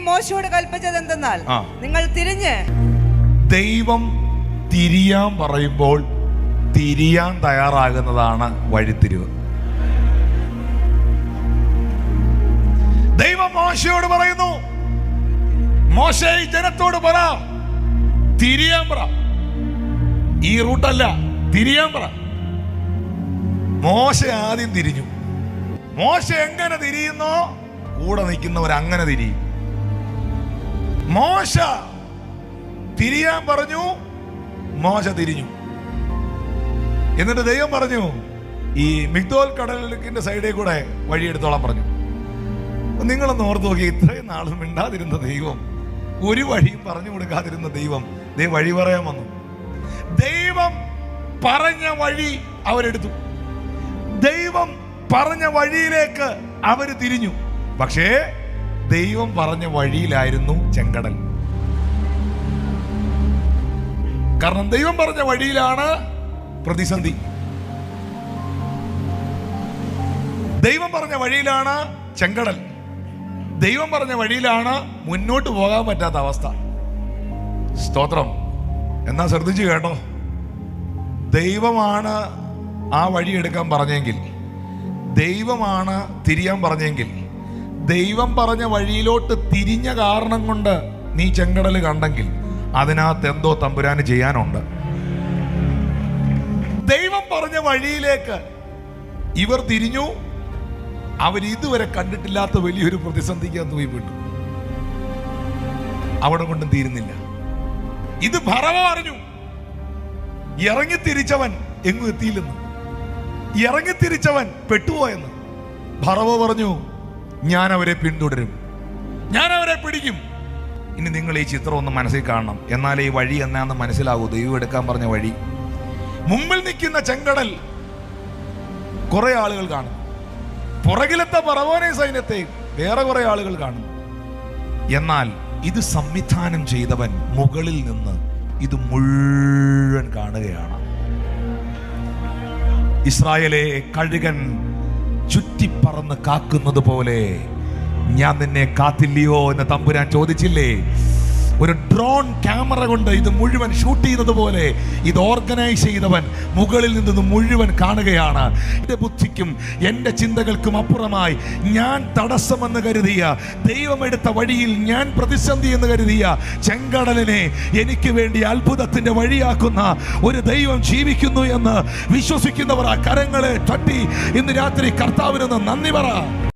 ദൈവം മോശയോട് കൽപ്പിച്ചത് എന്തെന്നാൽ നിങ്ങൾ തിരിഞ്ഞ്. ദൈവം തിരിയാൻ പറയുമ്പോൾ തിരിയാൻ തയ്യാറാകുന്നതാണ് വഴിത്തിരിവ്. ദൈവം മോശയോട് പറയുന്നു, മോശേ ജനത്തോട് പറ, തിരിയാൻ പറ, ഈ റൂട്ടല്ല, തിരിയാൻ പറ. മോശ ആദ്യം തിരിഞ്ഞു. മോശ എങ്ങനെ തിരിയുന്നോ കൂടെ നിൽക്കുന്നവർ അങ്ങനെ തിരിയും. മോശ തിരിയാൻ പറഞ്ഞു, മോശ തിരിഞ്ഞു. എന്നിട്ട് ദൈവം പറഞ്ഞു, ഈ മിഗ്ദോൽ കടലിന്റെ സൈഡിൽ കൂടെ വഴിയെടുത്തോളാൻ പറഞ്ഞു. നിങ്ങളൊന്ന് ഓർത്ത് നോക്കി, ഇത്രയും നാളും മിണ്ടാതിരുന്ന ദൈവം, ഒരു വഴിയും പറഞ്ഞു കൊടുക്കാതിരുന്ന ദൈവം വഴി പറയാൻ വന്നു. ദൈവം പറഞ്ഞ വഴി അവരെടുത്തു. ദൈവം പറഞ്ഞ വഴിയിലേക്ക് അവര് തിരിഞ്ഞു. പക്ഷേ ദൈവം പറഞ്ഞ വഴിയിലായിരുന്നു ചെങ്കടൽ. കാരണം ദൈവം പറഞ്ഞ വഴിയിലാണ് പ്രതിസന്ധി. ദൈവം പറഞ്ഞ വഴിയിലാണ് ചെങ്കടൽ. ദൈവം പറഞ്ഞ വഴിയിലാണ് മുന്നോട്ട് പോകാൻ പറ്റാത്ത അവസ്ഥ. സ്തോത്രം. എന്നാ ശ്രദ്ധിച്ചു കേട്ടോ, ദൈവമാണ് ആ വഴി എടുക്കാൻ പറഞ്ഞെങ്കിൽ, ദൈവമാണ് തിരിയാൻ പറഞ്ഞെങ്കിൽ, ദൈവം പറഞ്ഞ വഴിയിലോട്ട് തിരിഞ്ഞ കാരണം കൊണ്ട് നീ ചെങ്കടൽ കണ്ടെങ്കിൽ അതിനകത്ത് എന്തോ തമ്പുരാന് ചെയ്യാനുണ്ട്. ദൈവം പറഞ്ഞ വഴിയിലേക്ക് ഇവർ തിരിഞ്ഞു. അവർ ഇതുവരെ കണ്ടിട്ടില്ലാത്ത വലിയൊരു പ്രതിസന്ധിക്ക് പോയിപ്പെട്ടു. അവിടെ കൊണ്ടും തീരുന്നില്ല. ഇത് ഫറവോ അറിഞ്ഞു. ഇറങ്ങിത്തിരിച്ചവൻ എങ്ങും എത്തിയില്ലെന്ന്, ഇറങ്ങിത്തിരിച്ചവൻ പെട്ടുപോയെന്ന്. ഫറവോ പറഞ്ഞു, ഞാൻ അവരെ പിന്തുടരും, ഞാൻ അവരെ പിടിക്കും. ഇനി നിങ്ങൾ ഈ ചിത്രം ഒന്ന് മനസ്സിൽ കാണണം, എന്നാലേ ഈ വഴി എന്നാന്ന് മനസ്സിലാകൂ. ദൈവം എടുക്കാൻ പറഞ്ഞ വഴി. മുമ്പിൽ നിൽക്കുന്ന ചെങ്കടൽ കുറെ ആളുകൾ കാണും, പുറകിലത്തെ ഫറവോനെ സൈന്യത്തെയും വേറെ കുറെ ആളുകൾ കാണും. എന്നാൽ ഇത് സംവിധാനം ചെയ്തവൻ മുകളിൽ നിന്ന് ഇത് മുഴുവൻ കാണുകയാണ്. ഇസ്രായേലെ കഴുകൻ ചുറ്റിപ്പറന്ന് കാക്കുന്നത് പോലെ ഞാൻ നിന്നെ കാത്തില്ലയോ എന്ന് തമ്പുരാൻ ചോദിച്ചില്ലേ? ഒരു ഡ്രോൺ ക്യാമറ കൊണ്ട് ഇത് മുഴുവൻ ഷൂട്ട് ചെയ്തതുപോലെ ഇത് ഓർഗനൈസ് ചെയ്തവൻ മുകളിൽ നിന്ന് മുഴുവൻ കാണുകയാണ്. എൻ്റെ ബുദ്ധിക്കും എൻ്റെ ചിന്തകൾക്കും അപ്പുറമായി ഞാൻ തടസ്സമെന്ന് കരുതിയ, ദൈവമെടുത്ത വഴിയിൽ ഞാൻ പ്രതിസന്ധി എന്ന് കരുതിയ ചെങ്കടലിനെ എനിക്ക് വേണ്ടി അത്ഭുതത്തിൻ്റെ വഴിയാക്കുന്ന ഒരു ദൈവം ജീവിക്കുന്നു എന്ന് വിശ്വസിക്കുന്നവർ ആ കരങ്ങളെ തട്ടി ഇന്ന് രാത്രി കർത്താവിനൊന്ന് നന്ദി പറ.